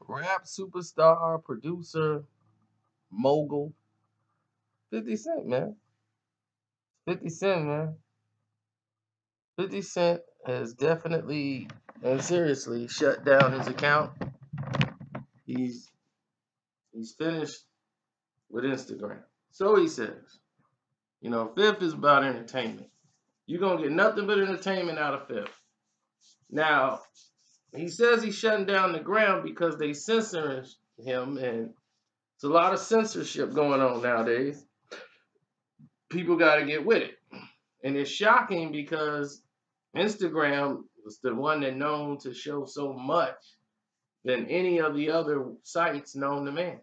rap superstar, producer, mogul, 50 Cent, man. 50 Cent, man. 50 Cent has definitely and seriously shut down his account. He's he's finished with Instagram. So he says. You know, Fifth is about entertainment. You're gonna get nothing but entertainment out of Fifth. Now, he says he's shutting down the ground because they censoring him, and it's a lot of censorship going on nowadays. People got to get with it, and it's shocking because Instagram was the one that known to show so much than any of the other sites known to man.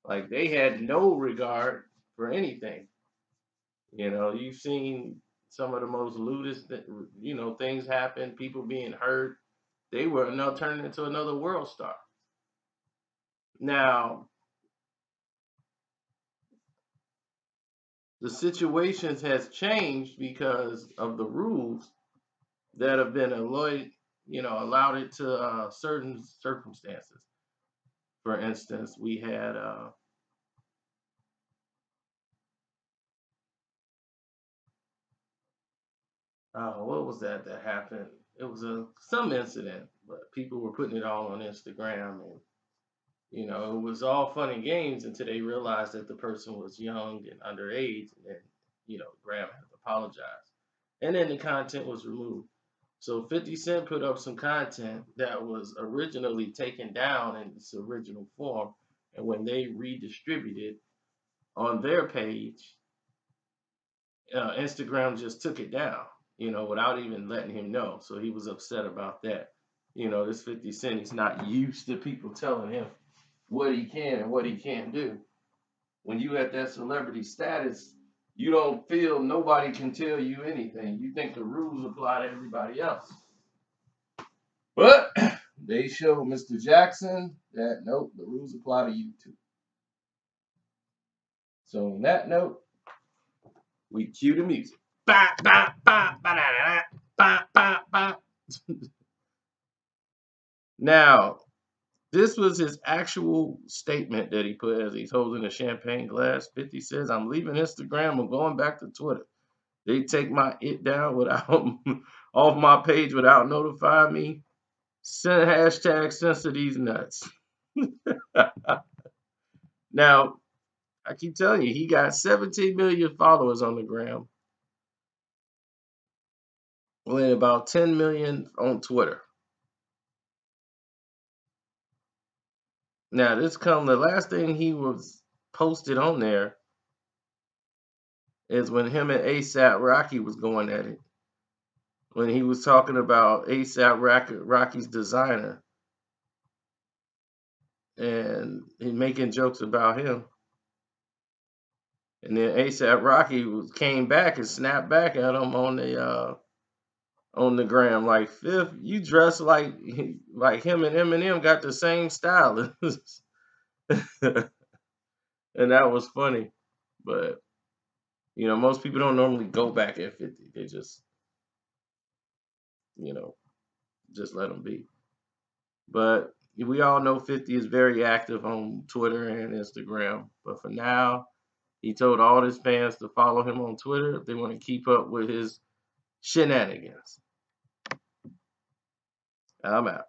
Like they had no regard for anything. You know, you've seen some of the most lewdest, things happen. People being hurt. They were now turning into another world star. Now, the situations has changed because of the rules that have been allowed it to certain circumstances. For instance, we had what was that happened? It was some incident, but people were putting it all on Instagram, and it was all fun and games until they realized that the person was young and underage, and then Graham had to apologize, and then the content was removed. So 50 Cent put up some content that was originally taken down in its original form, and when they redistributed on their page, Instagram just took it down, without even letting him know. So he was upset about that. This 50 Cent, he's not used to people telling him what he can and what he can't do. When you at that celebrity status, you don't feel nobody can tell you anything. You think the rules apply to everybody else. But they show Mr. Jackson that nope, the rules apply to you too. So on that note, we cue the music. Ba, ba, ba, ba, da, da, ba, ba, ba. Now, this was his actual statement that he put as he's holding a champagne glass. 50 says, I'm leaving Instagram. I'm going back to Twitter. They take my it down without off my page without notifying me. Send hashtag censor these nuts. Now, I keep telling you, he got 17 million followers on the gram, with about 10 million on Twitter. Now, the last thing he was posted on there is when him and ASAP Rocky was going at it. When he was talking about ASAP Rocky's designer and he making jokes about him. And then ASAP Rocky came back and snapped back at him on the gram like, Fifth, you dress like him and Eminem got the same style. And that was funny. But most people don't normally go back at 50. They you know, just let them be. But we all know 50 is very active on Twitter and Instagram. But for now, he told all his fans to follow him on Twitter if they want to keep up with his shenanigans. I'm out.